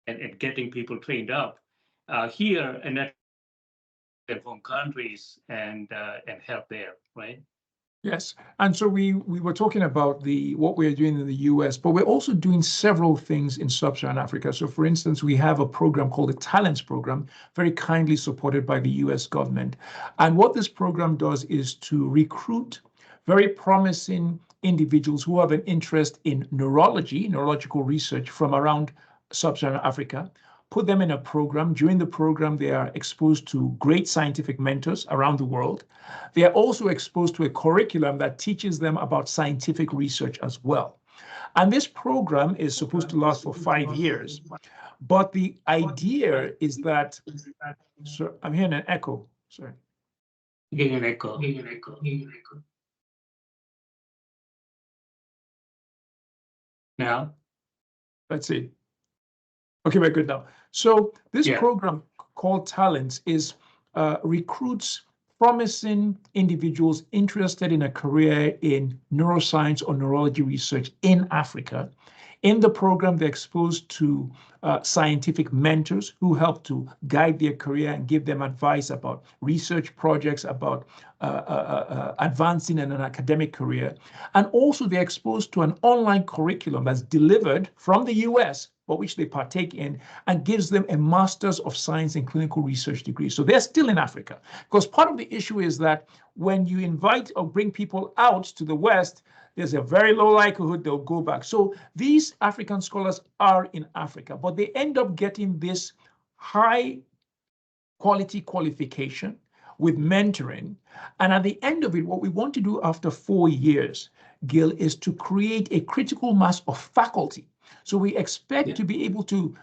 and getting people trained up here and at their home countries and help there, right? Yes, and so we were talking about what we're doing in the US, but we're also doing several things in Sub-Saharan Africa. So for instance, we have a program called the Talents Program, very kindly supported by the US government. And what this program does is to recruit very promising individuals who have an interest in neurology, neurological research from around Sub-Saharan Africa, put them in a program. During the program, they are exposed to great scientific mentors around the world. They are also exposed to a curriculum that teaches them about scientific research as well. And this program is supposed to last for 5 years. But the idea is that, so I'm hearing an echo, sorry. Getting an echo. Now? Let's see. Okay, we're good now. So this program called Talents recruits promising individuals interested in a career in neuroscience or neurology research in Africa. In the program, they're exposed to scientific mentors who help to guide their career and give them advice about research projects, about advancing in an academic career. And also they're exposed to an online curriculum that's delivered from the US, but which they partake in, and gives them a Master's of Science in Clinical Research degree. So they're still in Africa, because part of the issue is that when you invite or bring people out to the West, there's a very low likelihood they'll go back. So these African scholars are in Africa, but they end up getting this high quality qualification with mentoring. And at the end of it, what we want to do after 4 years, Gill, is to create a critical mass of faculty. So we expect to be able to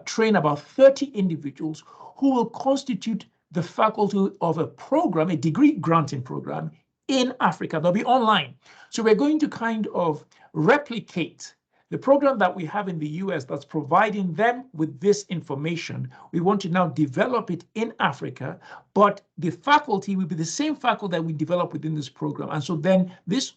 train about 30 individuals who will constitute the faculty of a program, a degree granting program in Africa. They'll be online. So we're going to kind of replicate the program that we have in the US that's providing them with this information. We want to now develop it in Africa, but the faculty will be the same faculty that we develop within this program. And so then this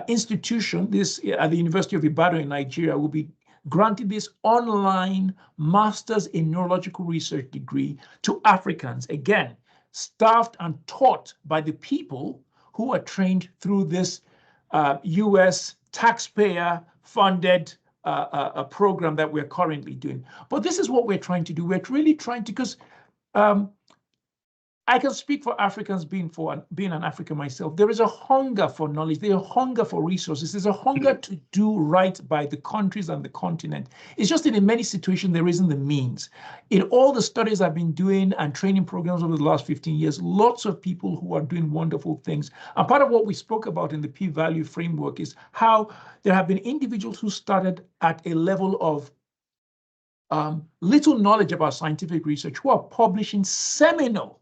institution, at the University of Ibadan in Nigeria, will be granted this online Master's in Neurological Research degree to Africans, again, staffed and taught by the people who are trained through this US taxpayer-funded program that we're currently doing. But this is what we're trying to do. We're really trying to, because I can speak for Africans being an African myself. There is a hunger for knowledge. There's a hunger for resources. There's a hunger to do right by the countries and the continent. It's just that in many situations, there isn't the means. In all the studies I've been doing and training programs over the last 15 years, lots of people who are doing wonderful things. And part of what we spoke about in the p-value framework is how there have been individuals who started at a level of little knowledge about scientific research who are publishing seminal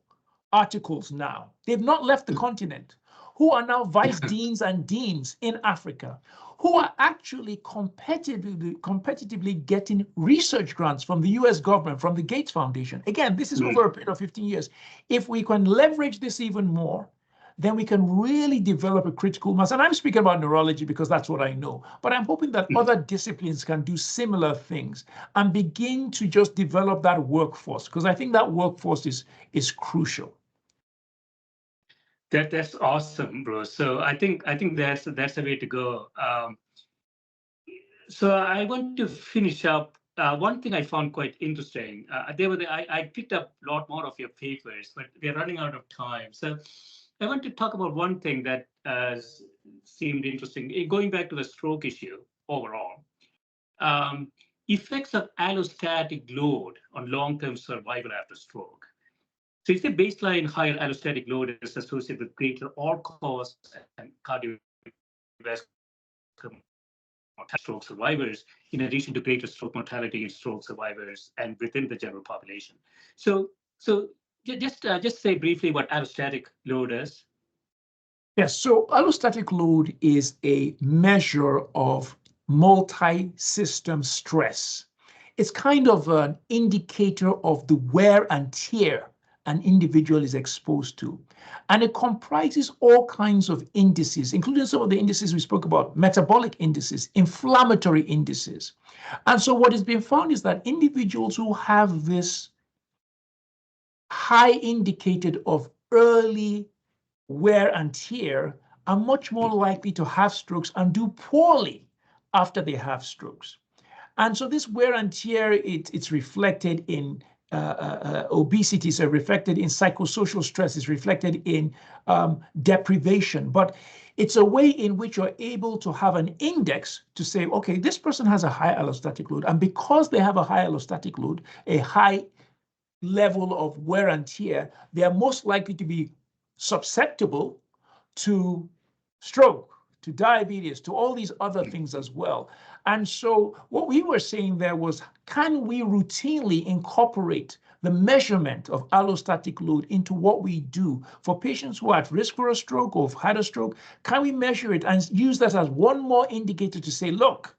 articles now. They've not left the continent, who are now vice deans and deans in Africa, who are actually competitively getting research grants from the US government, from the Gates Foundation. Again, this is over a period of 15 years. If we can leverage this even more, then we can really develop a critical mass. And I'm speaking about neurology because that's what I know. But I'm hoping that other disciplines can do similar things and begin to just develop that workforce, because I think that workforce is crucial. That's awesome, bro. So I think that's the way to go. So I want to finish up. One thing I found quite interesting. I picked up a lot more of your papers, but we're running out of time. So I want to talk about one thing that seemed interesting. Going back to the stroke issue overall, effects of allostatic load on long-term survival after stroke. So if the baseline higher allostatic load is associated with greater all-cause and cardiovascular stroke survivors, in addition to greater stroke mortality in stroke survivors and within the general population. So just say briefly what allostatic load is. Yes, so allostatic load is a measure of multi-system stress. It's kind of an indicator of the wear and tear an individual is exposed to. And it comprises all kinds of indices, including some of the indices we spoke about, metabolic indices, inflammatory indices. And so what has been found is that individuals who have this high indicator of early wear and tear are much more likely to have strokes and do poorly after they have strokes. And so this wear and tear, it's reflected in obesity, it's reflected in psychosocial stress, it's reflected in deprivation. But it's a way in which you're able to have an index to say, okay, this person has a high allostatic load. And because they have a high allostatic load, a high level of wear and tear, they are most likely to be susceptible to stroke, to diabetes, to all these other things as well. And so what we were saying there was, can we routinely incorporate the measurement of allostatic load into what we do for patients who are at risk for a stroke or have had a stroke? Can we measure it and use that as one more indicator to say, look,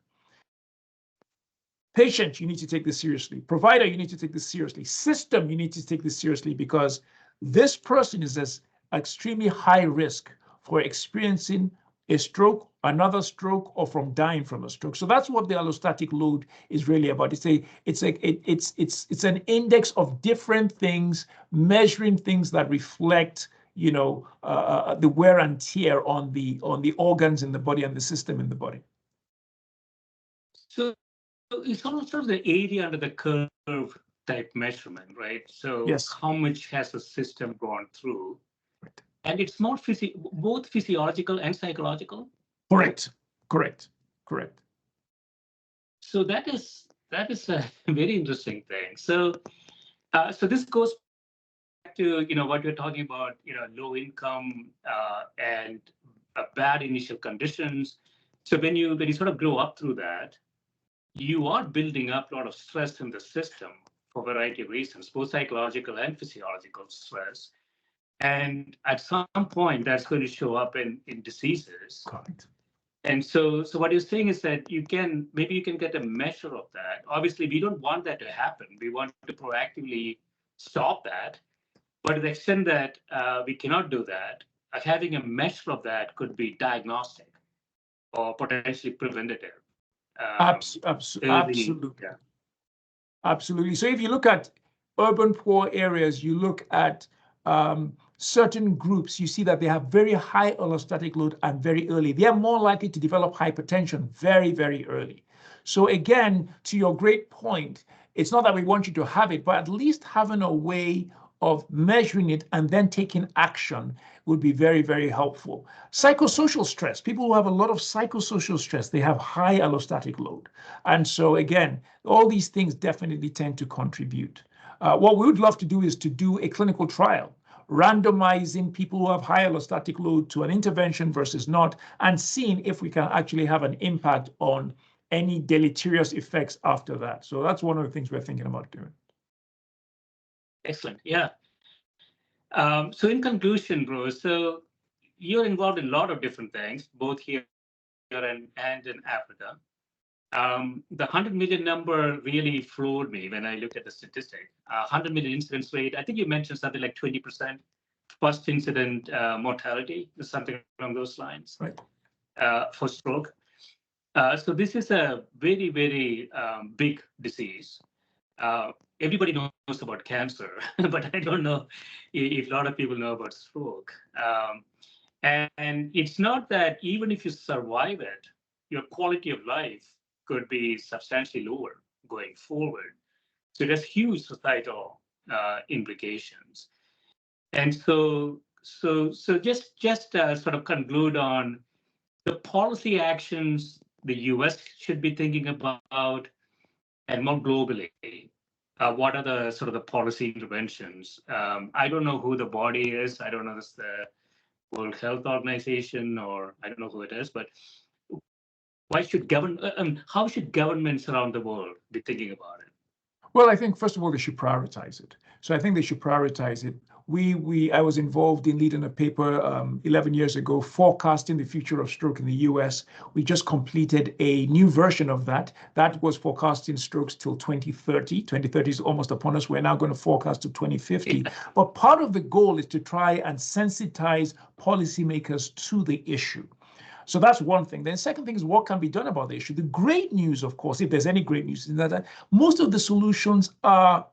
patient, you need to take this seriously. Provider, you need to take this seriously. System, you need to take this seriously, because this person is at extremely high risk for experiencing a stroke, another stroke, or from dying from a stroke. So that's what the allostatic load is really about. It's an index of different things, measuring things that reflect, the wear and tear on the organs in the body and the system in the body. So it's also the area under the curve type measurement, right? So yes, how much has the system gone through? Right. And it's more both physiological and psychological. Correct. So that is a very interesting thing. So this goes back to what we're talking about, low income and bad initial conditions. So when you sort of grow up through that, you are building up a lot of stress in the system for a variety of reasons, both psychological and physiological stress. And at some point, that's going to show up in diseases. Correct. And so what you're saying is that maybe you can get a measure of that. Obviously, we don't want that to happen. We want to proactively stop that. But to the extent that we cannot do that, having a measure of that could be diagnostic or potentially preventative. Absolutely. Yeah. Absolutely. So if you look at urban poor areas, you look at certain groups, you see that they have very high allostatic load and very early. They are more likely to develop hypertension very, very early. So again, to your great point, it's not that we want you to have it, but at least having a way of measuring it and then taking action would be very, very helpful. Psychosocial stress, people who have a lot of psychosocial stress, they have high allostatic load. And so again, all these things definitely tend to contribute. What we would love to do is to do a clinical trial, randomizing people who have high allostatic load to an intervention versus not, and seeing if we can actually have an impact on any deleterious effects after that. So that's one of the things we're thinking about doing. Excellent. Yeah. So in conclusion, bro, so you're involved in a lot of different things, both here and in Africa. The 100 million number really floored me when I looked at the statistic. 100 million incidence rate, I think you mentioned something like 20% first incident mortality, something along those lines, right, for stroke. So this is a very, very big disease. Everybody knows about cancer, but I don't know if a lot of people know about stroke. And it's not that even if you survive it, your quality of life could be substantially lower going forward. So it has huge societal implications. And so just sort of conclude on the policy actions the US should be thinking about, and more globally, what are the sort of the policy interventions? I don't know who the body is. I don't know if it's the World Health Organization, or I don't know who it is, but how should governments around the world be thinking about it? Well, I think first of all, they should prioritize it. So I think they should prioritize it. I was involved in leading a paper 11 years ago, forecasting the future of stroke in the US. We just completed a new version of that. That was forecasting strokes till 2030. 2030 is almost upon us. We're now going to forecast to 2050. But part of the goal is to try and sensitize policymakers to the issue. So that's one thing. Then second thing is what can be done about the issue. The great news, of course, if there's any great news, is that most of the solutions are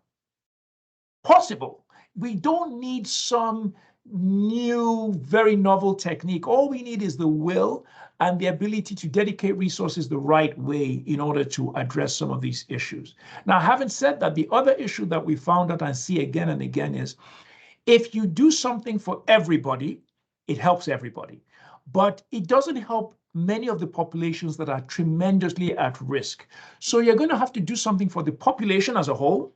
possible. We don't need some new, very novel technique. All we need is the will and the ability to dedicate resources the right way in order to address some of these issues. Now, having said that, the other issue that we found out and see again and again is if you do something for everybody, it helps everybody. But it doesn't help many of the populations that are tremendously at risk. So you're going to have to do something for the population as a whole,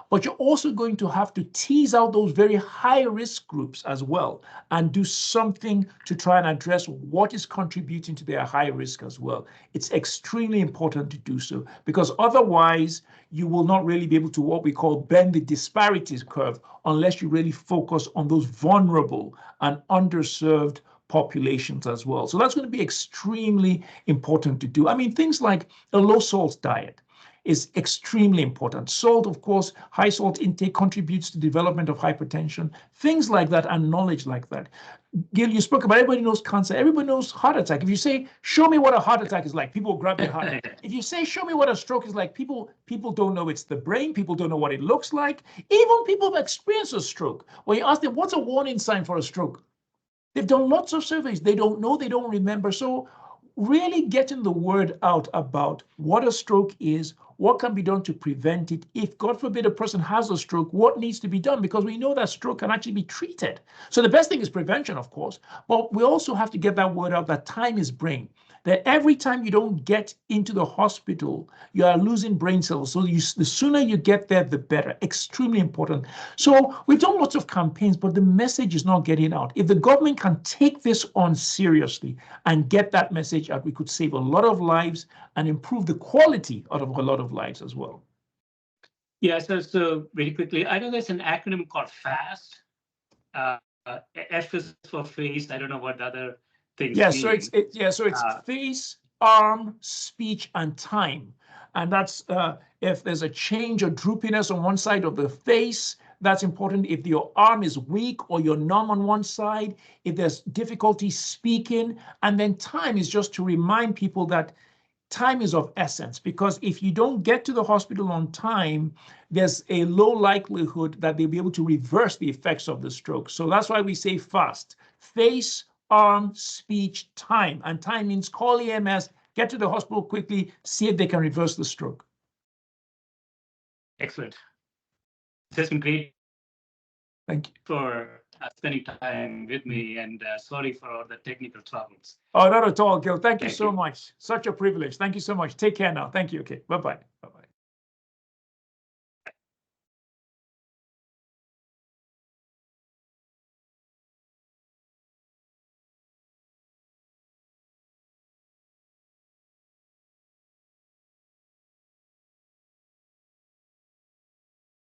but you're also going to have to tease out those very high risk groups as well and do something to try and address what is contributing to their high risk as well. It's extremely important to do so, because otherwise you will not really be able to what we call bend the disparities curve unless you really focus on those vulnerable and underserved populations as well. So that's going to be extremely important to do. I mean, things like a low salt diet is extremely important. Salt, of course, high salt intake contributes to the development of hypertension, things like that, and knowledge like that. Gill, you spoke about everybody knows cancer, everybody knows heart attack. If you say, show me what a heart attack is like, people grab their heart. If you say, show me what a stroke is like, people don't know it's the brain, people don't know what it looks like. Even people who have experienced a stroke, when you ask them, what's a warning sign for a stroke? They've done lots of surveys. They don't know, they don't remember. So really getting the word out about what a stroke is, what can be done to prevent it. If, God forbid, a person has a stroke, what needs to be done? Because we know that stroke can actually be treated. So the best thing is prevention, of course, but we also have to get that word out that time is brain. That every time you don't get into the hospital, you are losing brain cells. So the sooner you get there, the better. Extremely important. So we've done lots of campaigns, but the message is not getting out. If the government can take this on seriously and get that message out, we could save a lot of lives and improve the quality out of a lot of lives as well. Yeah, so very quickly, I know there's an acronym called FAST. F is for face. I don't know what the other things mean. So it's face, arm, speech, and time. And that's if there's a change or droopiness on one side of the face, that's important. If your arm is weak or you're numb on one side, if there's difficulty speaking, and then time is just to remind people that time is of essence, because if you don't get to the hospital on time, there's a low likelihood that they'll be able to reverse the effects of the stroke. So that's why we say FAST: face, arm, speech, time. And time means call EMS, get to the hospital quickly, see if they can reverse the stroke. Excellent. This has been great. Thank you for spending time with me, and sorry for all the technical troubles. Oh, not at all, Gill. Thank you so much. Such a privilege. Thank you so much. Take care now. Thank you. Okay. Bye-bye. Bye-bye.